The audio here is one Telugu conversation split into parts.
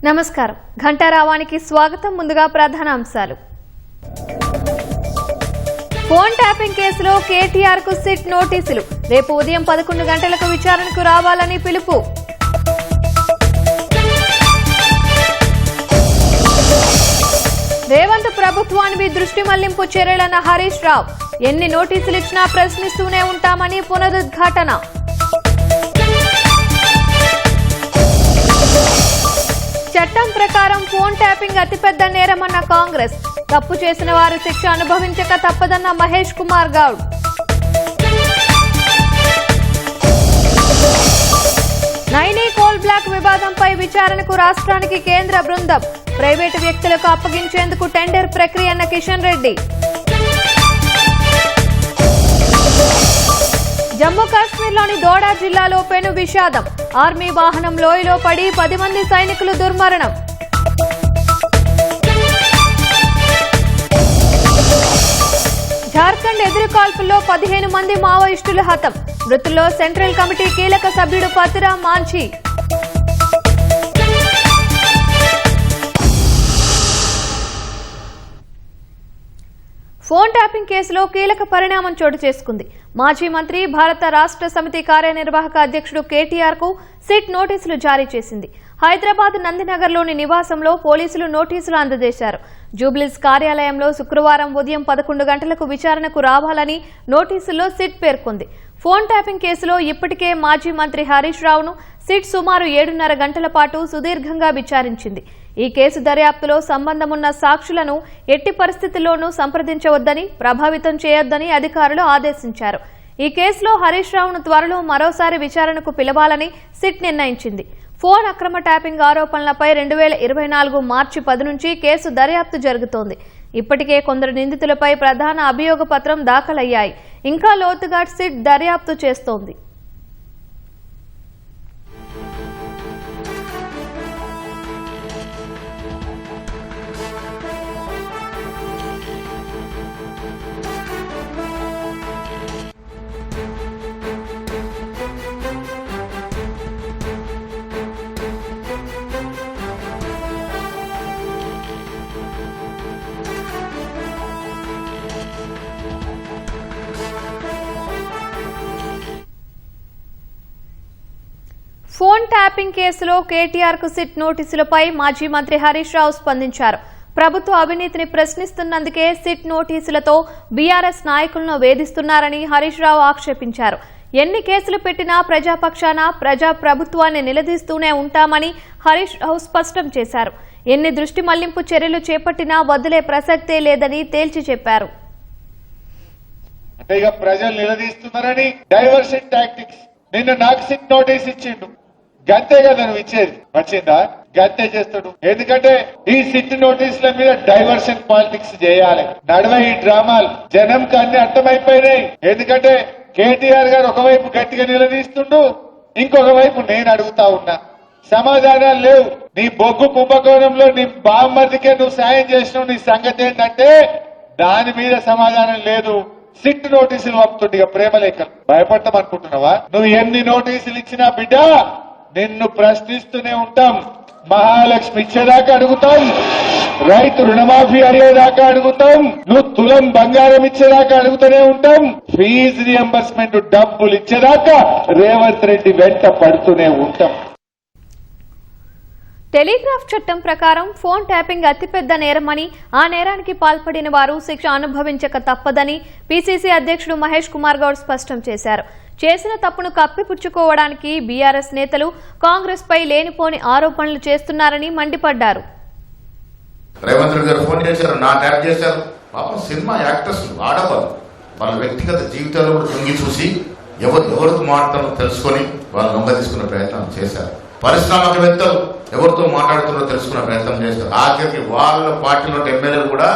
నమస్కారం ఘంటారావానికి స్వాగతం. ముందుగా ప్రధాన అంశాలు. ఫోన్ ట్యాపింగ్ కేసులో కేటీఆర్ కు సిట్ నోటీసులు. రేపు ఉదయం 11 గంటలకు విచారణకు రావాలని పిలుపు. రేవంత్ ప్రభుత్వానికి దృష్టి మళ్లింపు చర్యలన్న హరీష్ రావు. ఎన్ని నోటీసులు ఇచ్చినా ప్రశ్నిస్తూనే ఉంటామని పునరుద్ఘాటన. చట్టం ప్రకారం ఫోన్ ట్యాపింగ్ అతిపెద్ద నేరమన్న కాంగ్రెస్. తప్పు చేసిన వారు శిక్ష అనుభవించక తప్పదన్న మహేష్ కుమార్ గౌడ్. నైనీ కోల్ బ్లాక్ వివాదంపై విచారణకు రాష్ట్రానికి కేంద్ర బృందం. ప్రైవేటు వ్యక్తులకు అప్పగించేందుకు టెండర్ ప్రక్రియ అన్న కిషన్ రెడ్డి. జమ్మూ కాశ్మీర్లోని దోడా జిల్లాలో పెను విషాదం. ఆర్మీ వాహనం లోయలో పడి 10 మంది సైనికులు దుర్మరణం. జార్ఖండ్ ఎదురుకాల్పుల్లో 15 మంది మావోయిస్టులు హతం. మృతుల్లో సెంట్రల్ కమిటీ కీలక సభ్యుడు పతిరాం మాంఝీ. ఫోన్ ట్యాపింగ్ కేసులో కీలక పరిణామం చోటు చేసుకుంది. మాజీ మంత్రి, భారత రాష్ట్ర సమితి కార్యనిర్వాహక అధ్యక్షుడు కేటీఆర్ కు సిట్ నోటీసులు జారీ చేసింది. హైదరాబాద్ నందినగర్లోని నివాసంలో పోలీసులు నోటీసులు అందజేశారు. జూబ్లీస్ కార్యాలయంలో శుక్రవారం ఉదయం 11 గంటలకు విచారణకు రావాలని నోటీసుల్లో సిట్ పేర్కొంది. ఫోన్ ట్యాపింగ్ కేసులో ఇప్పటికే మాజీ మంత్రి హరీష్ రావును సిట్ సుమారు 7:30 గంటల పాటు సుదీర్ఘంగా విచారించింది. ఈ కేసు దర్యాప్తులో సంబంధమున్న సాక్షులను ఎట్టి పరిస్థితుల్లోనూ సంప్రదించవద్దని, ప్రభావితం చేయొద్దని అధికారులు ఆదేశించారు. ఈ కేసులో హరీష్ రావును త్వరలో మరోసారి విచారణకు పిలవాలని సిట్ నిర్ణయించింది. ఫోన్ అక్రమ ట్యాపింగ్ ఆరోపణలపై 2024 మార్చి 10 నుంచి కేసు దర్యాప్తు జరుగుతోంది. ఇప్పటికే కొందరు నిందితులపై ప్రధాన అభియోగ పత్రం దాఖలయ్యాయి. ఇంకా లోతుగా సిట్ దర్యాప్తు చేస్తోంది. ఫోన్ ట్యాపింగ్ కేసులో కేటీఆర్ కు సిట్ నోటీసులపై మాజీ మంత్రి హరీష్ రావు స్పందించారు. ప్రభుత్వ అవినీతిని ప్రశ్నిస్తున్నందుకే సిట్ నోటీసులతో బీఆర్ఎస్ నాయకులను వేధిస్తున్నారని హరీష్ రావు ఆక్షేపించారు. ఎన్ని కేసులు పెట్టినా ప్రజాపక్షాన ప్రజా ప్రభుత్వాన్ని నిలదీస్తూనే ఉంటామని హరీష్ రావు స్పష్టం చేశారు. ఎన్ని దృష్టి మళ్లింపు చర్యలు చేపట్టినా వదిలే ప్రసక్తే లేదని తేల్చి చెప్పారు. ప్రజలు నిలదీస్తున్నారని డైవర్షన్ టాక్టిక్స్. నిన్న నాకు సిట్ నోటీస్ ఇచ్చిండు. గంతే కదా నువ్వు ఇచ్చేది, వచ్చిందా? గంతే చేస్తాడు. ఎందుకంటే ఈ సిట్ నోటీసుల మీద డైవర్షన్ పాలిటిక్స్ చేయాలి. నడవ ఈ డ్రామాలు జనంకి అన్ని అర్థమైపోయినాయి. ఎందుకంటే కేటీఆర్ గారు ఒకవైపు గట్టిగా నిలదీస్తుండు, ఇంకొక వైపు నేను అడుగుతా ఉన్నా. సమాధానాలు లేవు. నీ బొగ్గు కుంభకోణంలో నీ బామ్మర్దికే నువ్వు సాయం చేసినావు. నీ సంగతి ఏంటంటే దాని మీద సమాధానం లేదు. సిట్ నోటీసులు పంపుతుండగా ప్రేమలేఖలు భయపడతాం అనుకుంటున్నావా? నువ్వు ఎన్ని నోటీసులు ఇచ్చినా బిడ్డ నిన్ను ప్రశ్నిస్తూనే ఉంటాం. మహాలక్ష్మి ఇచ్చేదాకా అడుగుతాం, రైతు రుణమాఫీ అడిగేదాకా అడుగుతాం, నువ్వు తులం బంగారం ఇచ్చేదాకా అడుగుతూనే ఉంటాం, ఫీజు రియంబర్స్మెంట్ డబ్బులు ఇచ్చేదాకా రేవంత్ రెడ్డి వెంట పడుతూనే ఉంటాం. టెలిగ్రాఫ్ చట్టం ప్రకారం ఫోన్ ట్యాపింగ్ అతిపెద్ద నేరమని, ఆ నేరానికి పాల్పడిన వారు శిక్ష అనుభవించక తప్పదని పీసీసీ అధ్యక్షుడు మహేష్ కుమార్ గౌడ్ స్పష్టం చేశారు. చేసిన తప్పును కప్పిపుచ్చుకోవడానికి బీఆర్ఎస్ నేతలు కాంగ్రెస్ పై లేనిపోని ఆరోపణలు చేస్తున్నారని మండిపడ్డారు. రేవంత్ రెడ్డి గారు ఫోన్ చేశారు, నా ట్యాప్ చేశారు. పాపం సినిమా యాక్టర్స్ ఆడవాళ్ళు వాళ్ళ వ్యక్తిగత జీవితాల్లో కూడా తొంగి చూసి ఎవరితో మాట్లాడుతారో తెలుసుకొని వాళ్ళు లొంగ తీసుకునే ప్రయత్నం చేశారు. పారిశ్రామికవేత్తలు ఎవరితో మాట్లాడుతున్నారో తెలుసుకునే ప్రయత్నం చేశారు. ఆఖరికి వాళ్ళ పార్టీలో ఎమ్మెల్యేలు కూడా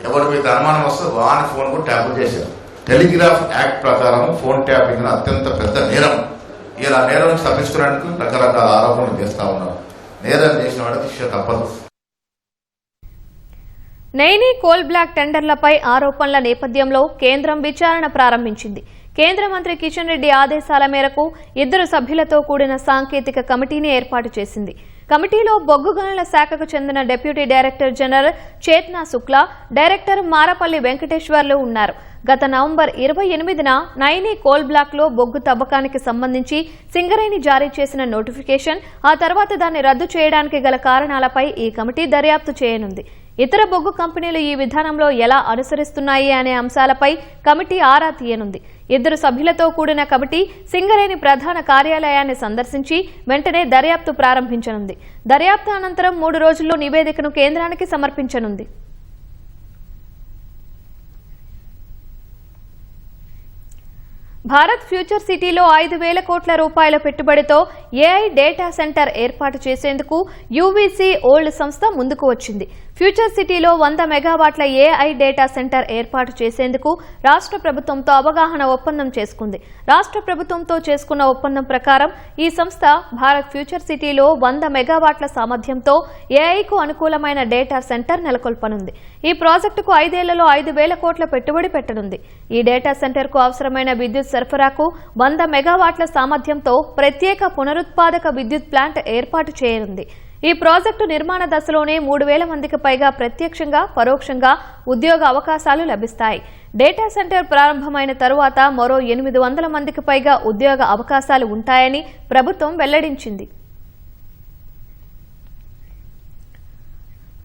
ఎవరి మీద అనుమానం వస్తే వాని ఫోన్ కూడా ట్యాప్ చేశారు. టెలిగ్రాఫ్ యాక్ట్ ప్రకారం ఫోన్ ట్యాపింగ్ అత్యంత పెద్ద నేరం. ఇలా నేరం నుంచి తప్పించుకోవడానికి రకరకాల ఆరోపణలు చేస్తా ఉన్నారు. నేరం చేసిన వాడికి శిక్ష తప్పదు. నైనీ కోల్ బ్లాక్ టెండర్లపై ఆరోపణల నేపథ్యంలో కేంద్రం విచారణ ప్రారంభించింది. కేంద్ర మంత్రి కిషన్ రెడ్డి ఆదేశాల మేరకు 2 సభ్యులతో కూడిన సాంకేతిక కమిటీని ఏర్పాటు చేసింది. కమిటీలో బొగ్గు గనుల శాఖకు చెందిన deputy director general Chetana Shukla, director Marapalli Venkateswarlu ఉన్నారు. గత నవంబర్ 28న నైని కోల్ బ్లాక్ లో బొగ్గు తవ్వకానికి సంబంధించి సింగరేణి జారీ చేసిన నోటిఫికేషన్, ఆ తర్వాత దాన్ని రద్దు చేయడానికి గల కారణాలపై ఈ కమిటీ దర్యాప్తు చేయనుంది. ఇతర బొగ్గు కంపెనీలు ఈ విధానంలో ఎలా అనుసరిస్తున్నాయి అనే అంశాలపై కమిటీ ఆరా తీయనుంది. 2 సభ్యులతో కూడిన కమిటీ సింగరేణి ప్రధాన కార్యాలయాన్ని సందర్శించి వెంటనే దర్యాప్తు ప్రారంభించనుంది. దర్యాప్తు అనంతరం 3 రోజుల్లో నివేదికను కేంద్రానికి సమర్పించనుంది. భారత్ ఫ్యూచర్ సిటీలో 5,000 కోట్ల రూపాయల పెట్టుబడితో ఏఐ డేటా సెంటర్ ఏర్పాటు చేసేందుకు యూవీసీ ఓల్డ్ సంస్థ ముందుకు వచ్చింది. ఫ్యూచర్ సిటీలో 100 మెగావాట్ల ఏఐ డేటా సెంటర్ ఏర్పాటు చేసేందుకు రాష్ట్ర ప్రభుత్వంతో అవగాహన ఒప్పందం చేసుకుంది. రాష్ట్ర ప్రభుత్వంతో చేసుకున్న ఒప్పందం ప్రకారం ఈ సంస్థ భారత్ ఫ్యూచర్ సిటీలో 100 మెగావాట్ల సామర్థ్యంతో ఏఐకు అనుకూలమైన డేటా సెంటర్ నెలకొల్పనుంది. ఈ ప్రాజెక్టుకు 5 ఏళ్లలో 5,000 కోట్ల పెట్టుబడి పెట్టనుంది. ఈ డేటా సెంటర్కు అవసరమైన విద్యుత్ సరఫరాకు 100 మెగావాట్ల సామర్థ్యంతో ప్రత్యేక పునరుత్పాదక విద్యుత్ ప్లాంట్ ఏర్పాటు చేయనుంది. ఈ ప్రాజెక్టు నిర్మాణ దశలోనే 3,000 మందికి పైగా ప్రత్యక్షంగా, పరోక్షంగా ఉద్యోగ అవకాశాలు లభిస్తాయి. డేటా సెంటర్ ప్రారంభమైన తరువాత మరో 800 మందికి పైగా ఉద్యోగ అవకాశాలు ఉంటాయని ప్రభుత్వం వెల్లడించింది.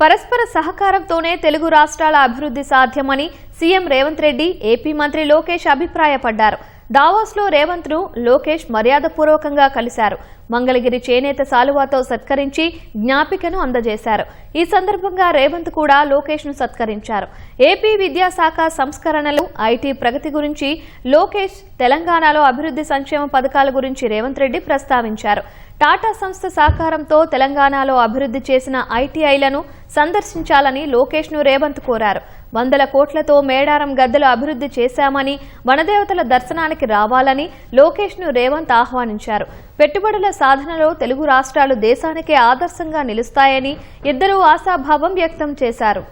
పరస్పర సహకారంతోనే తెలుగు రాష్ట్రాల అభివృద్ధి సాధ్యమని సీఎం రేవంత్ రెడ్డి, ఏపీ మంత్రి లోకేష్ అభిప్రాయపడ్డారు. దావోస్లో రేవంత్ ను లోకేష్ మర్యాదపూర్వకంగా కలిశారు. మంగళగిరి చేనేత సాలువాతో సత్కరించి జ్ఞాపికను అందజేశారు. ఈ సందర్భంగా రేవంత్ కూడా లోకేష్ ను సత్కరించారు. ఏపీ విద్యాశాఖ సంస్కరణలు, ఐటీ ప్రగతి గురించి లోకేష్, తెలంగాణలో అభివృద్ధి సంక్షేమ పథకాల గురించి రేవంత్ రెడ్డి ప్రస్తావించారు. టాటా సంస్థ సహకారంతో తెలంగాణలో అభివృద్ధి చేసిన ఐటీఐలను సందర్శించాలని లోకేష్ ను రేవంత్ కోరారు. 100 కోట్లతో మేడారం గద్దెలు అభివృద్ధి చేశామని, వనదేవతల దర్శనానికి రావాలని లోకేష్ ను రేవంత్ ఆహ్వానించారు. పెట్టుబడుల సాధనలో తెలుగు రాష్ట్రాలు దేశానికే ఆదర్శంగా నిలుస్తాయని ఇద్దరూ ఆశాభావం వ్యక్తం చేశారు.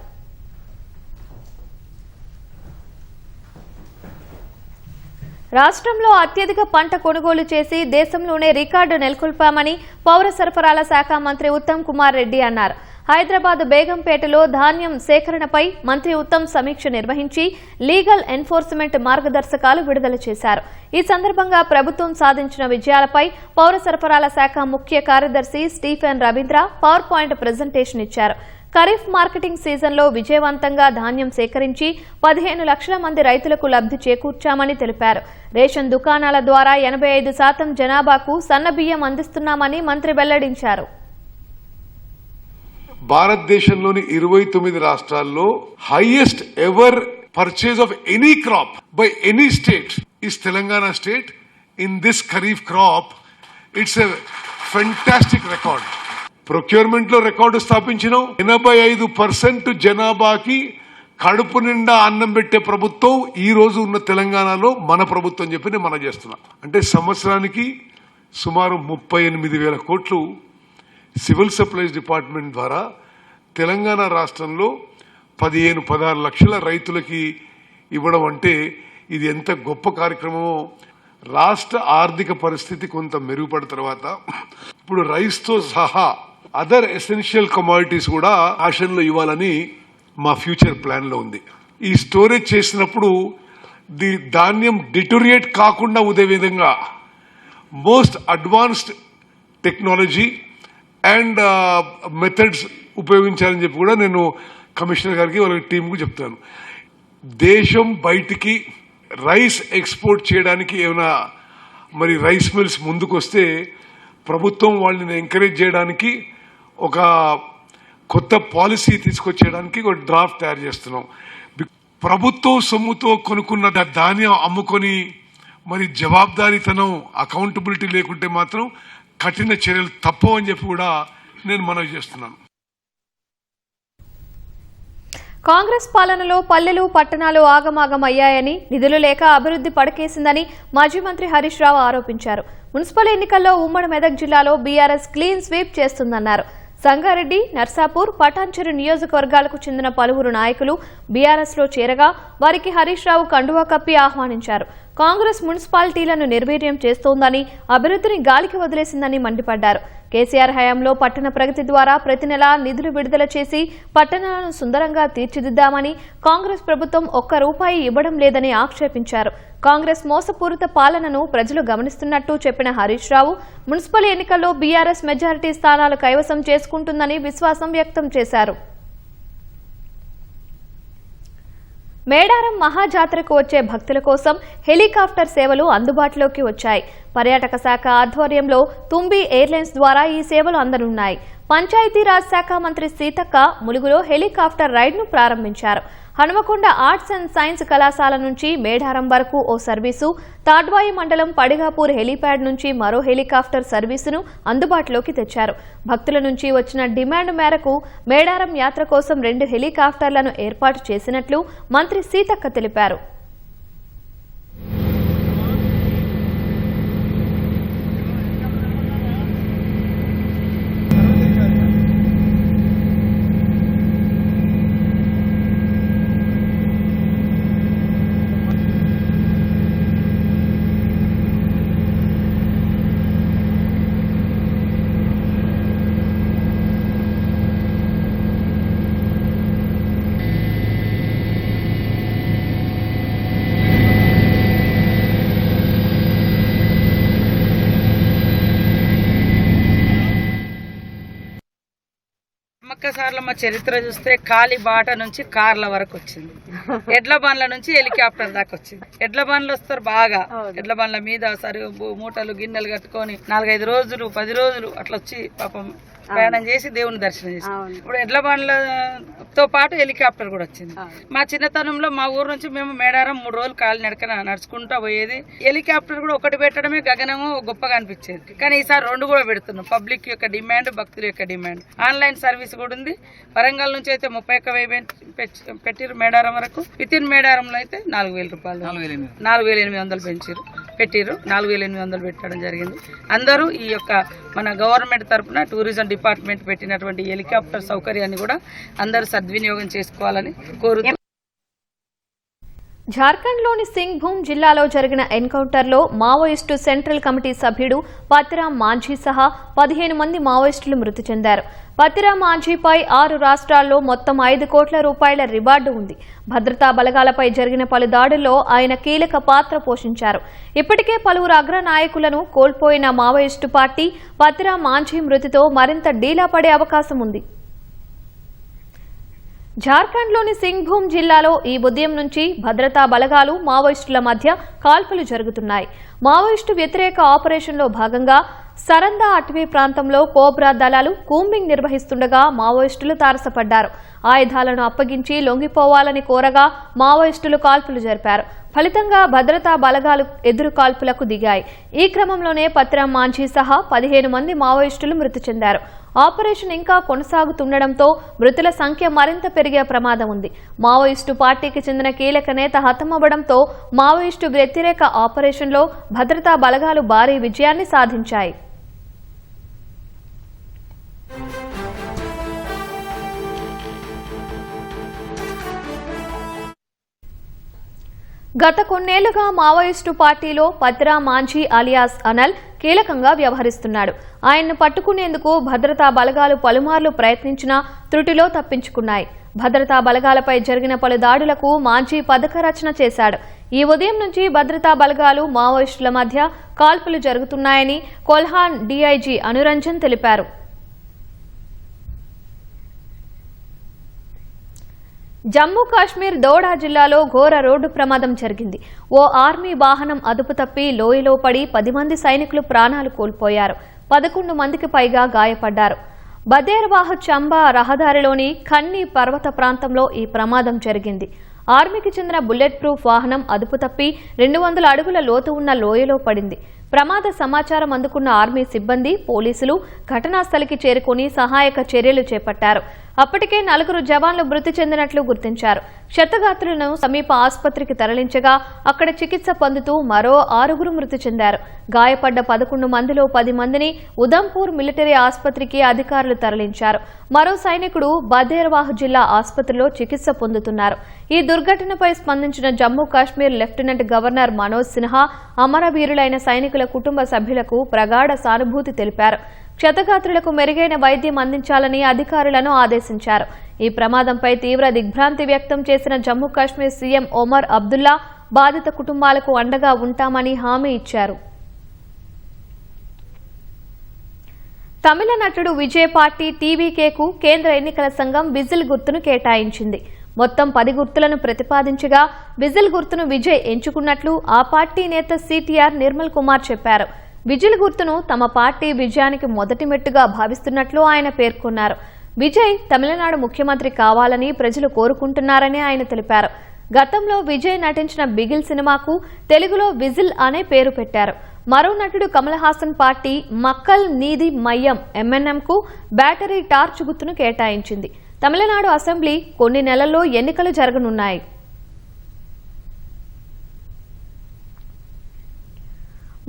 రాష్ట్రంలో అత్యధిక పంట కొనుగోలు చేసి దేశంలోనే రికార్డు నెలకొల్పామని పౌర సరఫరాల శాఖ మంత్రి ఉత్తమ్ కుమార్ రెడ్డి అన్నారు. హైదరాబాద్ బేగంపేటలో ధాన్యం సేకరణపై మంత్రి ఉత్తమ్ సమీక్ష నిర్వహించి లీగల్ ఎన్ఫోర్స్మెంట్ మార్గదర్శకాలు విడుదల చేశారు. ఈ సందర్భంగా ప్రభుత్వం సాధించిన విజయాలపై పౌర సరఫరాల శాఖ ముఖ్య కార్యదర్శి Stephen Ravindra power point presentation ఇచ్చారు. ఖరీఫ్ మార్కెటింగ్ సీజన్లో విజయవంతంగా ధాన్యం సేకరించి 15 లక్షల మంది రైతులకు లబ్ధి చేకూర్చామని తెలిపారు. రేషన్ దుకాణాల ద్వారా 85% జనాభాకు సన్నబియ్యం అందిస్తున్నామని మంత్రి వెల్లడించారు. భారతదేశంలోని 29 రాష్ట్రాల్లో highest ever purchase of any crop by any state is Telangana state. In this kharif crop it's a fantastic record. Procurement లో రికార్డు స్థాపించినాం. 85% జనాభాకి కడుపు నిండా అన్నం పెట్టే ప్రభుత్వం ఈ రోజు ఉన్న తెలంగాణలో మన ప్రభుత్వం చెప్పి నేను మనం చేస్తున్నాం. అంటే సంవత్సరానికి సుమారు 38,000 కోట్లు సివిల్ సప్లైస్ డిపార్ట్మెంట్ ద్వారా తెలంగాణ రాష్ట్రంలో 15-16 లక్షల రైతులకి ఇవ్వడం అంటే ఇది ఎంత గొప్ప కార్యక్రమమో. రాష్ట్ర ఆర్థిక పరిస్థితి కొంత మెరుగుపడిన తర్వాత ఇప్పుడు రైస్ తో సహా అదర్ ఎసెన్షియల్ కమోడిటీస్ కూడా ఆషన్లో ఇవ్వాలని మా ఫ్యూచర్ ప్లాన్ లో ఉంది. ఈ స్టోరేజ్ చేసినప్పుడు ధాన్యం డిటోరియేట్ కాకుండా ఉండే విధంగా most advanced technology and methods ఉపయోగించాలని చెప్పి కూడా నేను కమిషనర్ గారికి వాళ్ళ టీంకు చెప్తాను. దేశం బయటికి రైస్ ఎక్స్పోర్ట్ చేయడానికి ఏమైనా మరి రైస్ మిల్స్ ముందుకు వస్తే ప్రభుత్వం వాళ్ళని ఎంకరేజ్ చేయడానికి ఒక కొత్త పాలసీ తీసుకొచ్చేయడానికి ఒక డ్రాఫ్ట్ తయారు చేస్తున్నాం. ప్రభుత్వం సొమ్ముతో కొనుక్కున్న ధాన్యం అమ్ముకొని మరి జవాబుదారీతనం, అకౌంటబిలిటీ లేకుంటే మాత్రం కఠిన చర్యలు తప్పవని చెప్పి కూడా నేను మనవి చేస్తున్నాను. కాంగ్రెస్ పాలనలో పల్లెలు, పట్టణాలు ఆగమాగమయ్యాయని, నిధులు లేక అభివృద్ధి పడకేసిందని మాజీ మంత్రి హరీష్ రావు ఆరోపించారు. మున్సిపల్ ఎన్నికల్లో ఉమ్మడి మెదక్ జిల్లాలో బీఆర్ఎస్ క్లీన్ స్వీప్ చేస్తుందన్నారు. సంగారెడ్డి, నర్సాపూర్, పటాన్చెరు నియోజకవర్గాలకు చెందిన పలువురు నాయకులు బీఆర్ఎస్ లో చేరగా వారికి హరీష్ రావు కండువా కప్పి ఆహ్వానించారు. కాంగ్రెస్ మున్సిపాలిటీలను నిర్వీర్యం చేస్తోందని, అభివృద్ధిని గాలికి వదిలేసిందని మండిపడ్డారు. కేసీఆర్ హయాంలో పట్టణ ప్రగతి ద్వారా ప్రతి నెలా నిధులు విడుదల చేసి పట్టణాలను సుందరంగా తీర్చిదిద్దామని, కాంగ్రెస్ ప్రభుత్వం ఒక్క రూపాయి ఇవ్వడం లేదని ఆక్షేపించారు. కాంగ్రెస్ మోసపూరిత పాలనను ప్రజలు గమనిస్తున్నట్టు చెప్పిన హరీష్ రావు మున్సిపల్ ఎన్నికల్లో బీఆర్ఎస్ మెజారిటీ స్థానాలు కైవసం చేసుకుంటుందని విశ్వాసం వ్యక్తం చేశారు. మేడారం మహాజాతరకు వచ్చే భక్తుల కోసం హెలికాప్టర్ సేవలు అందుబాటులోకి వచ్చాయి. పర్యాటక శాఖ ఆధ్వర్యంలో తుంబి ఎయిర్లైన్స్ ద్వారా ఈ సేవలు అందనున్నాయి. పంచాయతీరాజ్ శాఖ మంత్రి సీతక్క ములుగులో హెలికాప్టర్ రైడ్ను ప్రారంభించారు. హనుమకొండ ఆర్ట్స్ అండ్ సైన్స్ కళాశాల నుంచి మేడారం వరకు ఓ సర్వీసు, తాడ్వాయి మండలం పడిగాపూర్ హెలీప్యాడ్ నుంచి మరో హెలికాప్టర్ సర్వీసును అందుబాటులోకి తెచ్చారు. భక్తుల నుంచి వచ్చిన డిమాండ్ మేరకు మేడారం యాత్ర కోసం 2 హెలికాప్టర్లను ఏర్పాటు చేసినట్లు మంత్రి సీతక్క తెలిపారు. సార్లమ్మ చరిత్ర చూస్తే ఖాళీ బాట నుంచి కార్ల వరకు వచ్చింది. ఎడ్ల బండ్ల నుంచి హెలికాప్టర్ దాకా వచ్చింది. ఎడ్ల బండ్లు వస్తారు బాగా, ఎడ్ల బండ్ల మీద సరుగు మూటలు గిన్నెలు కట్టుకొని 4-5 రోజులు 10 రోజులు అట్లా వచ్చి పాపం ప్రయాణం చేసి దేవుని దర్శనం చేసి, ఇప్పుడు ఎడ్ల బండ్లతో పాటు హెలికాప్టర్ కూడా వచ్చింది. మా చిన్నతనంలో మా ఊరు నుంచి మేము మేడారం 3 రోజులు కాలి నడుచుకుంటా పోయేది. హెలికాప్టర్ కూడా ఒకటి పెట్టడమే గగనము గొప్పగా అనిపించేది. కానీ ఈసారి 2 కూడా పెడుతున్నాం. పబ్లిక్ యొక్క డిమాండ్, భక్తుల యొక్క డిమాండ్. ఆన్లైన్ సర్వీస్ కూడా ఉంది. వరంగల్ నుంచి అయితే 31,000 పెట్టిరు మేడారం వరకు. విత్ ఇన్ మేడారంలో అయితే 4,000 రూపాయలు 4,800 పెట్టిరు. 4,800 పెట్టడం జరిగింది. అందరూ ఈ యొక్క మన గవర్నమెంట్ తరఫున టూరిజం డిపార్ట్మెంట్ పెట్టినటువంటి హెలికాప్టర్ సౌకర్యాన్ని కూడా అందరూ సద్వినియోగం చేసుకోవాలని కోరుతూ, జార్ఖండ్లోని సింగ్భూమ్ జిల్లాలో జరిగిన ఎన్కౌంటర్లో మావోయిస్టు సెంట్రల్ కమిటీ సభ్యుడు పతిరాం మాంఝీ సహా 15 మంది మావోయిస్టులు మృతి చెందారు. పతిరాం మాంఝీపై 6 రాష్ట్రాల్లో మొత్తం 5 కోట్ల రూపాయల రివార్డు ఉంది. భద్రతా బలగాలపై జరిగిన పలు దాడుల్లో ఆయన కీలక పాత్ర పోషించారు. ఇప్పటికే పలువురు అగ్ర నాయకులను కోల్పోయిన మావోయిస్టు పార్టీ పతిరాం మాంఝీ మృతితో మరింత డీలా పడే అవకాశం ఉంది. జార్ఖండ్లోని సింగ్భూమ్ జిల్లాలో ఈ ఉదయం నుంచి భద్రతా బలగాలు మావోయిస్టుల మధ్య కాల్పులు జరుగుతున్నాయి. మావోయిస్టు వ్యతిరేక ఆపరేషన్లో భాగంగా సరందా అటవీ ప్రాంతంలో కోబ్రా దళాలు కూంబింగ్ నిర్వహిస్తుండగా మావోయిస్టులు తారసపడ్డారు. ఆయుధాలను అప్పగించి లొంగిపోవాలని కోరగా మావోయిస్టులు కాల్పులు జరిపారు. ఫలితంగా భద్రతా బలగాలు ఎదురు కాల్పులకు దిగాయి. ఈ క్రమంలోనే పతిరాం మాంఝీ సహా 15 మంది మావోయిస్టులు మృతి చెందారు. ఆపరేషన్ ఇంకా కొనసాగుతుండటంతో మృతుల సంఖ్య మరింత పెరిగే ప్రమాదం ఉంది. మావోయిస్టు పార్టీకి చెందిన కీలక నేత హతమవ్వడంతో మావోయిస్టు వ్యతిరేక ఆపరేషన్లో భద్రతా బలగాలు భారీ విజయాన్ని సాధించాయి. గత కొన్నేళ్లుగా మావోయిస్టు పార్టీలో పతిరాం మాంఝీ అలియాస్ అనల్ కీలకంగా వ్యవహరిస్తున్నాడు. ఆయన్ను పట్టుకునేందుకు భద్రతా బలగాలు పలుమార్లు ప్రయత్నించినా త్రుటిలో తప్పించుకున్నాయి. భద్రతా బలగాలపై జరిగిన పలు దాడులకు మాంఝీ పథకరచన చేశాడు. ఈ ఉదయం నుంచి భద్రతా బలగాలు మావోయిస్టుల మధ్య కాల్పులు జరుగుతున్నాయని కొల్హాన్ డీఐజీ అనురంజన్ తెలిపారు. జమ్మూ కాశ్మీర్ దోడా జిల్లాలో ఘోర రోడ్డు ప్రమాదం జరిగింది. ఓ ఆర్మీ వాహనం అదుపు తప్పి లోయలో పడి 10 మంది సైనికులు ప్రాణాలు కోల్పోయారు. 11 మందికి పైగా గాయపడ్డారు. బదేర్వాహ్ చంబా రహదారిలోని ఖన్నీ పర్వత ప్రాంతంలో ఈ ప్రమాదం జరిగింది. ఆర్మీకి చెందిన బుల్లెట్ ప్రూఫ్ వాహనం అదుపు తప్పి 200 అడుగుల లోతు ఉన్న లోయలో పడింది. ప్రమాద సమాచారం అందుకున్న ఆర్మీ సిబ్బంది పోలీసులు ఘటనా స్థలికి చేరుకుని సహాయక చర్యలు చేపట్టారు. అప్పటికే 4 జవాన్లు మృతి చెందినట్లు గుర్తించారు. క్షతగాత్రులను సమీప ఆసుపత్రికి తరలించగా అక్కడ చికిత్స పొందుతూ మరో 6 మృతి చెందారు. గాయపడ్డ 11 మందిలో 10 మందిని ఉదంపూర్ మిలిటరీ ఆసుపత్రికి అధికారులు తరలించారు. మరో సైనికుడు బదేర్వాహ్ జిల్లా ఆసుపత్రిలో చికిత్స పొందుతున్నారు. ఈ దుర్ఘటనపై స్పందించిన జమ్మూ కాశ్మీర్ లెఫ్టినెంట్ గవర్నర్ మనోజ్ సిన్హా అమరవీరులైన సైనికుల కుటుంబ సభ్యులకు ప్రగాఢ సానుభూతి తెలిపారు. క్షతగాత్రులకు మెరుగైన వైద్యం అందించాలని అధికారులను ఆదేశించారు. ఈ ప్రమాదంపై తీవ్ర దిగ్భ్రాంతి వ్యక్తం చేసిన జమ్మూ కాశ్మీర్ సీఎం ఒమర్ అబ్దుల్లా బాధిత కుటుంబాలకు అండగా ఉంటామని హామీ ఇచ్చారు. తమిళ నటుడు విజయ్ పార్టీ టీవీకేకు కేంద్ర ఎన్నికల సంఘం విజిల్ గుర్తును కేటాయించింది. మొత్తం 10 గుర్తులను ప్రతిపాదించగా విజిల్ గుర్తును విజయ్ ఎంచుకున్నట్లు ఆ పార్టీ నేత సిటిఆర్ నిర్మల్ కుమార్ చెప్పారు. విజిల్ గుర్తును తమ పార్టీ విజయానికి మొదటి మెట్టుగా భావిస్తున్నట్లు ఆయన పేర్కొన్నారు. విజయ్ తమిళనాడు ముఖ్యమంత్రి కావాలని ప్రజలు కోరుకుంటున్నారని ఆయన తెలిపారు. గతంలో విజయ్ నటించిన బిగిల్ సినిమాకు తెలుగులో విజిల్ అనే పేరు పెట్టారు. మరో నటుడు కమల్ హాసన్ పార్టీ మక్కల్ నీది మయ్యం ఎంఎన్ఎంకు బ్యాటరీ టార్చ్ గుర్తును కేటాయించింది. తమిళనాడు అసెంబ్లీ కొన్ని నెలల్లో ఎన్నికలు జరగనున్నాయి.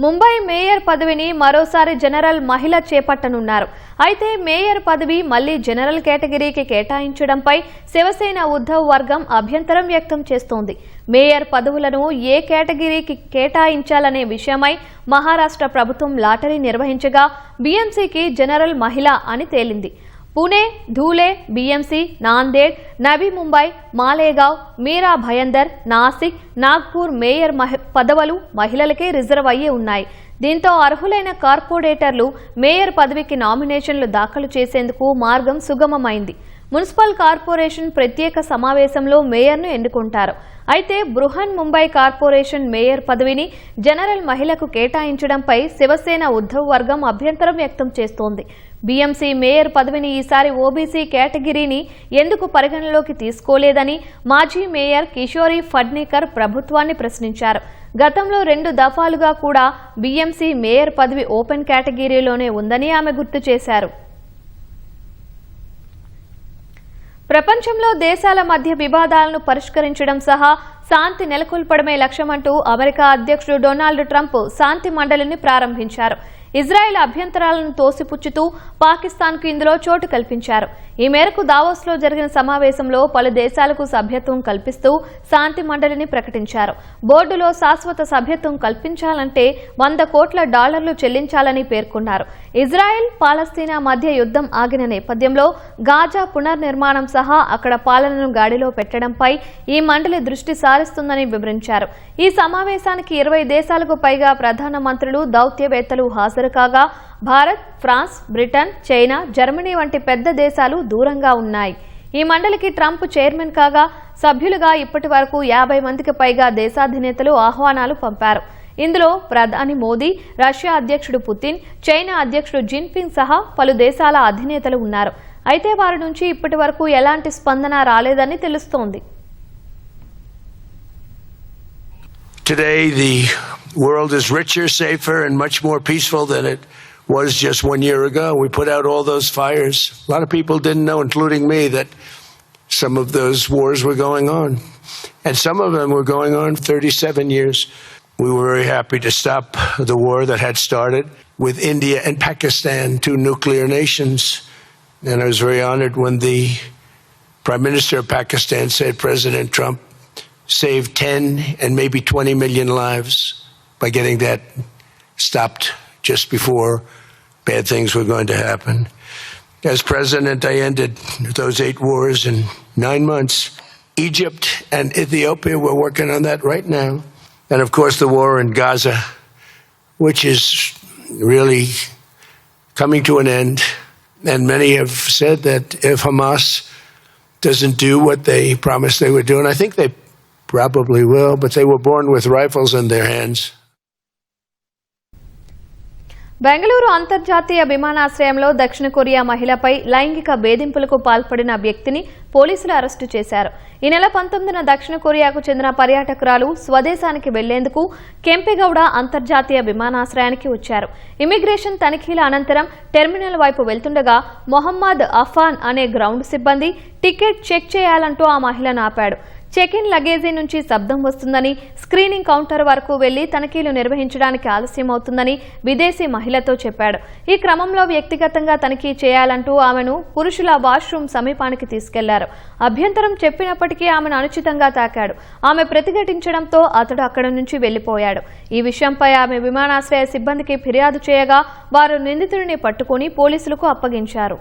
ముంబై మేయర్ పదవిని మరోసారి జనరల్ మహిళ చేపట్టనున్నారు. అయితే మేయర్ పదవి మళ్లీ జనరల్ కేటగిరీకి కేటాయించడంపై శివసేన ఉద్ధవ్ వర్గం అభ్యంతరం వ్యక్తం చేస్తోంది. మేయర్ పదవులను ఏ కేటగిరీకి కేటాయించాలనే విషయమై మహారాష్ట్ర ప్రభుత్వం లాటరీ నిర్వహించగా బీఎంసీకి జనరల్ మహిళ అని తేలింది. పుణే, ధూలే, బీఎంసీ, నాందేడ్, నవీ ముంబై, మాలేగావ్, మీరా భయందర్, నాసిక్, నాగ్పూర్ మేయర్ పదవులు మహిళలకే రిజర్వ్ అయ్యే ఉన్నాయి. దీంతో అర్హులైన కార్పొరేటర్లు మేయర్ పదవికి నామినేషన్లు దాఖలు చేసేందుకు మార్గం సుగమమైంది. మున్సిపల్ కార్పొరేషన్ ప్రత్యేక సమావేశంలో మేయర్ను ఎన్నుకుంటారు. అయితే బృహన్ ముంబై కార్పొరేషన్ మేయర్ పదవిని జనరల్ మహిళకు కేటాయించడంపై శివసేన ఉద్ధవ్ వర్గం అభ్యంతరం వ్యక్తం చేస్తోంది. బీఎంసీ మేయర్ పదవిని ఈసారి ఓబీసీ కేటగిరీని ఎందుకు పరిగణలోకి తీసుకోలేదని మాజీ మేయర్ కిషోరి ఫడ్నేకర్ ప్రభుత్వాన్ని ప్రశ్నించారు. గతంలో 2 దఫాలుగా కూడా బీఎంసీ మేయర్ పదవి ఓపెన్ కేటగిరీలోనే ఉందని ఆమె గుర్తు చేశారు. ప్రపంచంలో దేశాల మధ్య వివాదాలను పరిష్కరించడం సహా శాంతి నెలకొల్పడమే లక్ష్యమంటూ అమెరికా అధ్యక్షుడు డొనాల్డ్ ట్రంప్ శాంతి మండలిని ప్రారంభించారు. ఇజ్రాయెల్ అభ్యంతరాలను తోసిపుచ్చుతూ పాకిస్తాన్కు ఇందులో చోటు కల్పించారు. ఈ మేరకు దావోస్లో జరిగిన సమావేశంలో పలు దేశాలకు సభ్యత్వం కల్పిస్తూ శాంతి మండలిని ప్రకటించారు. బోర్డులో శాశ్వత సభ్యత్వం కల్పించాలంటే $100 కోట్ల చెల్లించాలని పేర్కొన్నారు. ఇజ్రాయెల్, పాలస్తీనా మధ్య యుద్ధం ఆగిన నేపథ్యంలో గాజా పునర్నిర్మాణం సహా అక్కడ పాలనను గాడిలో పెట్టడంపై ఈ మండలి దృష్టి సారిస్తుందని వివరించారు. ఈ సమావేశానికి 20 దేశాలకు పైగా ప్రధానమంత్రులు, దౌత్యవేత్తలు హాజరు కాగా Bharat, France, Britain, China, Germany వంటి పెద్ద దేశాలు దూరంగా ఉన్నాయి. ఈ మండలికి ట్రంప్ చైర్మన్ కాగా సభ్యులుగా ఇప్పటి వరకు 50 మందికి పైగా దేశాధినేతలు ఆహ్వానాలు పంపారు. ఇందులో ప్రధాని మోదీ, రష్యా అధ్యక్షుడు పుతిన్, చైనా అధ్యక్షుడు జిన్పింగ్ సహా పలు దేశాల అధినేతలు ఉన్నారు. అయితే వారి నుంచి ఇప్పటి వరకు ఎలాంటి స్పందన రాలేదని తెలుస్తోంది. Today, the world is richer, safer, and much more peaceful than it was just 1 year ago. We put out all those fires. A lot of people didn't know, including me, that some of those wars were going on. And some of them were going on 37 years. We were very happy to stop the war that had started with India and Pakistan, 2 nuclear nations. And I was very honored when the Prime Minister of Pakistan said President Trump saved 10 and maybe 20 million lives by getting that stopped just before bad things were going to happen. As president, I ended those 8 wars in 9 months. Egypt and Ethiopia, we're working on that right now. And of course, the war in Gaza, which is really coming to an end. And many have said that if Hamas doesn't do what they promised they would do, and I think they probably will, but they were born with rifles in their hands. Bengaluru అంతర్జాతీయ విమానాశ్రయంలో దక్షిణ కొరియా మహిళపై లైంగిక వేధింపులకు పాల్పడిన వ్యక్తిని పోలీసులు అరెస్టు చేశారు. ఈ నెల 19న దక్షిణ కొరియాకు చెందిన పర్యాటకురాలు స్వదేశానికి వెళ్లేందుకు కెంపెగౌడ అంతర్జాతీయ విమానాశ్రయానికి వచ్చారు. ఇమిగ్రేషన్ తనిఖీల అనంతరం టెర్మినల్ వైపు వెళ్తుండగా మొహమ్మద్ అఫాన్ అనే గ్రౌండ్ సిబ్బంది టికెట్ చెక్ చేయాలంటూ ఆ మహిళను ఆపాడు. చెక్ ఇన్ లగేజీ నుంచి శబ్దం వస్తుందని, స్క్రీనింగ్ కౌంటర్ వరకు వెళ్లి తనిఖీలు నిర్వహించడానికి ఆలస్యం అవుతుందని విదేశీ మహిళతో చెప్పాడు. ఈ క్రమంలో వ్యక్తిగతంగా తనిఖీ చేయాలంటూ ఆమెను పురుషుల వాష్రూమ్ సమీపానికి తీసుకెళ్లారు. అభ్యంతరం చెప్పినప్పటికీ ఆమెను అనుచితంగా తాకాడు. ఆమె ప్రతిఘటించడంతో అతడు అక్కడి నుంచి వెళ్లిపోయాడు. ఈ విషయంపై ఆమె విమానాశ్రయ సిబ్బందికి ఫిర్యాదు చేయగా వారు నిందితుడిని పట్టుకుని పోలీసులకు అప్పగించారు.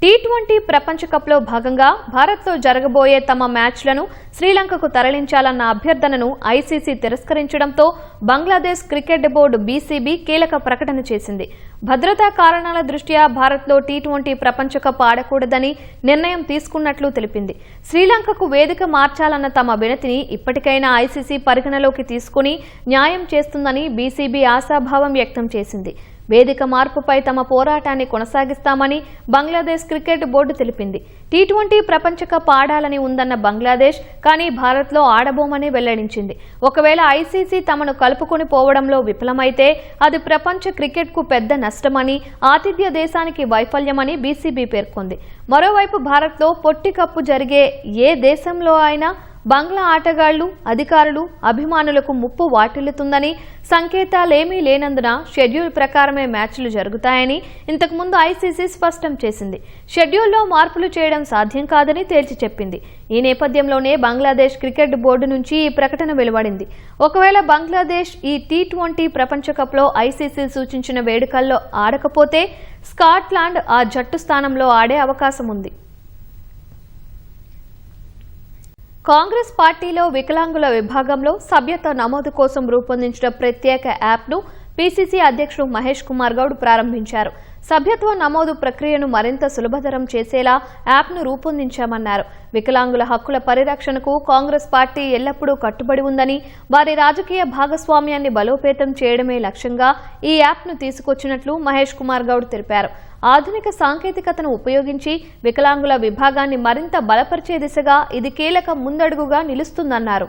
టీ20 ప్రపంచ కప్లో భాగంగా భారత్లో జరగబోయే తమ మ్యాచ్లను శ్రీలంకకు తరలించాలన్న అభ్యర్థనను ఐసీసీ తిరస్కరించడంతో బంగ్లాదేశ్ క్రికెట్ బోర్డు బీసీబీ కీలక ప్రకటన చేసింది. భద్రతా కారణాల దృష్ట్యా భారత్లో టీ20 ప్రపంచ కప్ ఆడకూడదని నిర్ణయం తీసుకున్నట్లు తెలిపింది. శ్రీలంకకు వేదిక మార్చాలన్న తమ వినతిని ఇప్పటికైనా ఐసీసీ పరిగణలోకి తీసుకుని న్యాయం చేస్తుందని బీసీబీ ఆశాభావం వ్యక్తం చేసింది. వేదిక మార్పుపై తమ పోరాటాన్ని కొనసాగిస్తామని బంగ్లాదేశ్ క్రికెట్ బోర్డు తెలిపింది. టీ20 ప్రపంచ కప్ ఆడాలని ఉందన్న బంగ్లాదేశ్ కానీ భారత్లో ఆడబోమని వెల్లడించింది. ఒకవేళ ఐసీసీ తమను కలుపుకొని పోవడంలో విఫలమైతే అది ప్రపంచ క్రికెట్కు పెద్ద నష్టమని, ఆతిథ్య దేశానికి వైఫల్యమని బీసీబీ పేర్కొంది. మరోవైపు భారత్లో పొట్టి కప్పు జరిగే ఏ దేశంలో అయినా బంగ్లా ఆటగాళ్లు, అధికారులు, అభిమానులకు ముప్పు వాటిల్లుతుందని, సంకేతాలేమీ లేనందున షెడ్యూల్ ప్రకారమే మ్యాచ్లు జరుగుతాయని ఇంతకుముందు ఐసీసీ స్పష్టం చేసింది. షెడ్యూల్లో మార్పులు చేయడం సాధ్యం కాదని తేల్చి చెప్పింది. ఈ నేపథ్యంలోనే బంగ్లాదేశ్ క్రికెట్ బోర్డు నుంచి ఈ ప్రకటన వెలువడింది. ఒకవేళ బంగ్లాదేశ్ ఈ టీ20 ప్రపంచ కప్లో ఐసీసీ సూచించిన వేడుకల్లో ఆడకపోతే స్కాట్లాండ్ ఆ జట్టు స్థానంలో ఆడే అవకాశం ఉంది. కాంగ్రెస్ పార్టీలో వికలాంగుల విభాగంలో సభ్యత్వ నమోదు కోసం రూపొందించిన ప్రత్యేక యాప్ను పీసీసీ అధ్యక్షుడు మహేష్ కుమార్ గౌడ్ ప్రారంభించారు. సభ్యత్వ నమోదు ప్రక్రియను మరింత సులభతరం చేసేలా యాప్ను రూపొందించామన్నారు. వికలాంగుల హక్కుల పరిరక్షణకు కాంగ్రెస్ పార్టీ ఎల్లప్పుడూ కట్టుబడి ఉందని, వారి రాజకీయ భాగస్వామ్యాన్ని బలోపేతం చేయడమే లక్ష్యంగా ఈ యాప్ను తీసుకొచ్చినట్లు మహేష్ కుమార్ గౌడ్ తెలిపారు. ఆధునిక సాంకేతికతను ఉపయోగించి వికలాంగుల విభాగాన్ని మరింత బలపరిచే దిశగా ఇది కీలక ముందడుగుగా నిలుస్తుందన్నారు.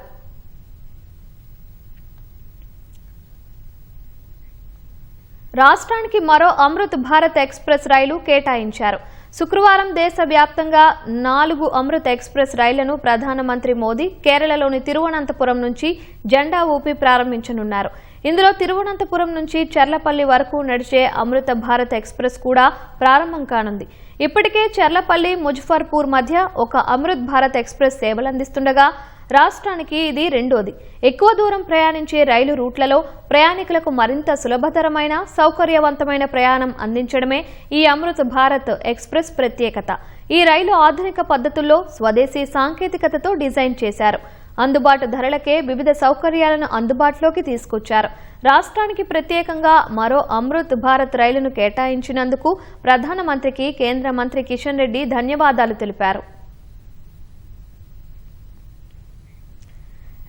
రాష్ట్రానికి మరో అమృత్ భారత్ ఎక్స్ప్రెస్ రైలు కేటాయించారు. శుక్రవారం దేశవ్యాప్తంగా 4 అమృత్ ఎక్స్ప్రెస్ రైళ్లను ప్రధానమంత్రి మోదీ కేరళలోని తిరువనంతపురం నుంచి జెండా ఊపి ప్రారంభించనున్నారు. ఇందులో తిరువనంతపురం నుంచి చర్లపల్లి వరకు నడిచే అమృత భారత్ ఎక్స్ప్రెస్ కూడా ప్రారంభం కానుంది. ఇప్పటికే చర్లపల్లి ముజఫర్పూర్ మధ్య ఒక అమృత్ భారత్ ఎక్స్ప్రెస్ సేవలందిస్తుండగా రాష్ట్రానికి ఇది రెండోది. ఎక్కువ దూరం ప్రయాణించే రైలు రూట్లలో ప్రయాణికులకు మరింత సులభతరమైన, సౌకర్యవంతమైన ప్రయాణం అందించడమే ఈ అమృత్ భారత్ ఎక్స్ప్రెస్ ప్రత్యేకత. ఈ రైలు ఆధునిక పద్ధతుల్లో స్వదేశీ సాంకేతికతతో డిజైన్ చేశారు. అందుబాటు ధరలకే వివిధ సౌకర్యాలను అందుబాటులోకి తీసుకొచ్చారు. రాష్ట్రానికి ప్రత్యేకంగా మరో అమృత్ భారత్ రైలును కేటాయించినందుకు ప్రధానమంత్రికి కేంద్ర మంత్రి కిషన్ రెడ్డి ధన్యవాదాలు తెలిపారు.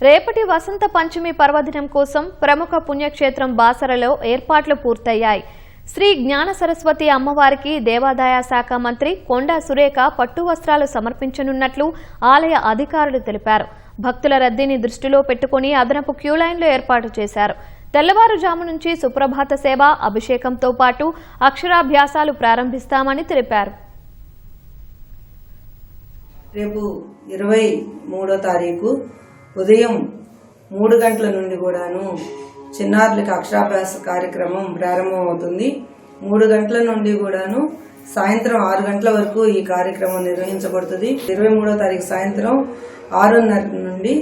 రేపటి వసంత పంచమి పర్వదినం కోసం ప్రముఖ పుణ్యక్షేత్రం బాసరలో ఏర్పాట్లు పూర్తయ్యాయి. శ్రీ జ్ఞాన సరస్వతి అమ్మవారికి దేవాదాయ శాఖ మంత్రి కొండా సురేఖ పట్టు వస్త్రాలు సమర్పించనున్నట్లు ఆలయ అధికారులు తెలిపారు. భక్తుల రద్దీని దృష్టిలో పెట్టుకుని అదనపు క్యూలైన్లు ఏర్పాటు చేశారు. తెల్లవారుజాము నుంచి సుప్రభాత సేవ, అభిషేకంతో పాటు అక్షరాభ్యాసాలు ప్రారంభిస్తామని తెలిపారు. రేపు 23వ తారీఖు ఉదయం 3 గంటల నుండి కూడాను చిన్నారులకి అక్షరాభ్యాస కార్యక్రమం ప్రారంభమవుతుంది. 3 గంటల నుండి కూడాను సాయంత్రం 6 గంటల వరకు ఈ కార్యక్రమం నిర్వహించబడుతుంది. 23వ తారీఖు సాయంత్రం 6:30 నుండి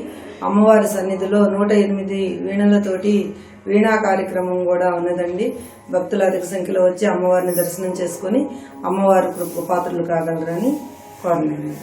అమ్మవారి సన్నిధిలో 108 వీణలతోటి వీణా కార్యక్రమం కూడా ఉన్నదండి. భక్తులు అధిక సంఖ్యలో వచ్చి అమ్మవారిని దర్శనం చేసుకుని అమ్మవారి పాత్రలు కాగలరని కోరనండి.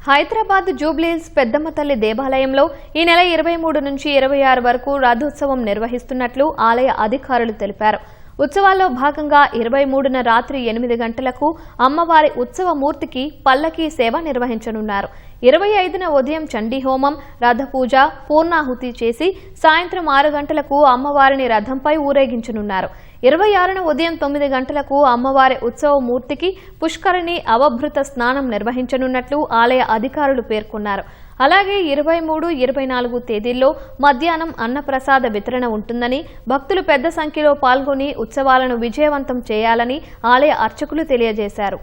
హైదరాబాద్ జూబ్లీహిల్స్ పెద్దమ్మ తల్లి దేవాలయంలో ఈ నెల 23 నుంచి 26 వరకు రథోత్సవం నిర్వహిస్తున్నట్లు ఆలయ అధికారులు తెలిపారు. ఉత్సవాల్లో భాగంగా 23న రాత్రి 8 గంటలకు అమ్మవారి ఉత్సవ మూర్తికి పల్లకీ సేవ నిర్వహించనున్నారు. 25న ఉదయం చండీ హోమం, రథపూజ, పూర్ణాహుతి చేసి సాయంత్రం 6 గంటలకు అమ్మవారిని రథంపై ఊరేగించనున్నారు. 26న ఉదయం 9 గంటలకు అమ్మవారి ఉత్సవమూర్తికి పుష్కరిణి అవభృత స్నానం నిర్వహించనున్నట్లు ఆలయ అధికారులు పేర్కొన్నారు. అలాగే 23, 24 తేదీల్లో మధ్యాహ్నం అన్నప్రసాద వితరణ ఉంటుందని, భక్తులు పెద్ద సంఖ్యలో పాల్గొని ఉత్సవాలను విజయవంతం చేయాలని ఆలయ అర్చకులు తెలియజేశారు.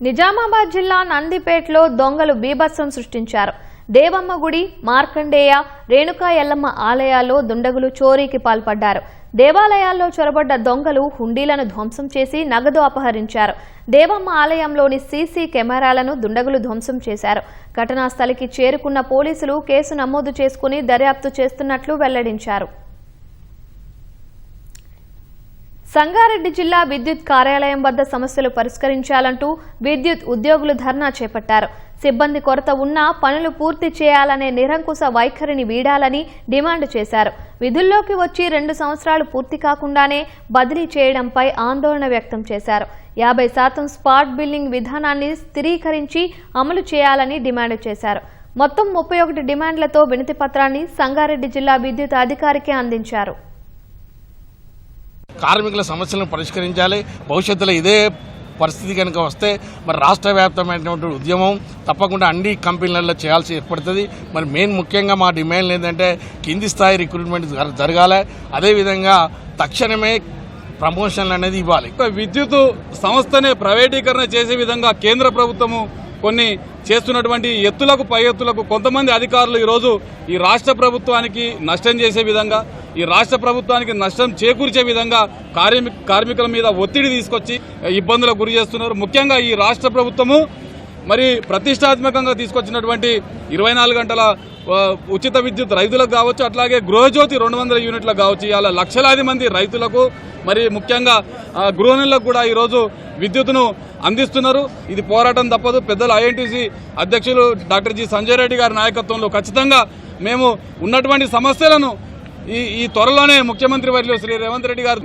నిజామాబాద్ జిల్లా నందిపేటలో దొంగలు బీభత్సం సృష్టించారు. దేవమ్మ గుడి, మార్కండేయ, రేణుకా ఎల్లమ్మ ఆలయాల్లో దుండగులు చోరీకి పాల్పడ్డారు. దేవాలయాల్లో చొరబడ్డ దొంగలు హుండీలను ధ్వంసం చేసి నగదు అపహరించారు. దేవమ్మ ఆలయంలోని సీసీ కెమెరాలను దుండగులు ధ్వంసం చేశారు. ఘటనా స్థలికి చేరుకున్న పోలీసులు కేసు నమోదు చేసుకుని దర్యాప్తు చేస్తున్నట్లు వెల్లడించారు. సంగారెడ్డి జిల్లా విద్యుత్ కార్యాలయం వద్ద సమస్యలు పరిష్కరించాలంటూ విద్యుత్ ఉద్యోగులు ధర్నా చేపట్టారు. సిబ్బంది కొరత ఉన్నా పనులు పూర్తి చేయాలనే నిరంకుశ వైఖరిని వీడాలని డిమాండ్ చేశారు. విధుల్లోకి వచ్చి 2 సంవత్సరాలు పూర్తి కాకుండానే బదిలీ చేయడంపై ఆందోళన వ్యక్తం చేశారు. 50% స్పాట్ బిల్లింగ్ విధానాన్ని స్థిరీకరించి అమలు చేయాలని డిమాండ్ చేశారు. మొత్తం 31 డిమాండ్లతో వినతి పత్రాన్ని సంగారెడ్డి జిల్లా విద్యుత్ అధికారికి అందించారు. కార్మికుల సమస్యలను పరిష్కరించాలి. భవిష్యత్తులో ఇదే పరిస్థితి కనుక వస్తే మరి రాష్ట్ర వ్యాప్తమైనటువంటి ఉద్యమం తప్పకుండా అన్ని కంపెనీలలో చేయాల్సి ఏర్పడుతుంది. మరి మెయిన్ ముఖ్యంగా మా డిమాండ్లు ఏంటంటే కింది స్థాయి రిక్రూట్మెంట్ జరగాలి. అదేవిధంగా తక్షణమే ప్రమోషన్లు అనేది ఇవ్వాలి. విద్యుత్ సంస్థనే ప్రైవేటీకరణ చేసే విధంగా కేంద్ర ప్రభుత్వము కొన్ని చేస్తున్నటువంటి ఎత్తులకు పై ఎత్తులకు కొంతమంది అధికారులు ఈరోజు ఈ రాష్ట్ర ప్రభుత్వానికి నష్టం చేసే విధంగా, ఈ రాష్ట్ర ప్రభుత్వానికి నష్టం చేకూర్చే విధంగా కార్మికుల మీద ఒత్తిడి తీసుకొచ్చి ఇబ్బందులకు గురి చేస్తున్నారు. ముఖ్యంగా ఈ రాష్ట్ర ప్రభుత్వము మరి ప్రతిష్టాత్మకంగా తీసుకొచ్చినటువంటి 24 గంటల ఉచిత విద్యుత్ రైతులకు కావచ్చు, అట్లాగే గృహజ్యోతి 200 యూనిట్లకు కావచ్చు, ఇలా లక్షలాది మంది రైతులకు మరి ముఖ్యంగా గృహిణులకు కూడా ఈరోజు విద్యుత్తును అందిస్తున్నారు. ఇది పోరాటం తప్పదు. పెద్దలు ఐఎన్టీసీ అధ్యక్షులు డాక్టర్ జి సంజయ్ రెడ్డి గారి నాయకత్వంలో ఖచ్చితంగా మేము ఉన్నటువంటి సమస్యలను ఈ త్వరలోనే ముఖ్యమంత్రి వర్యులు శ్రీ రేవంత్ రెడ్డి గారు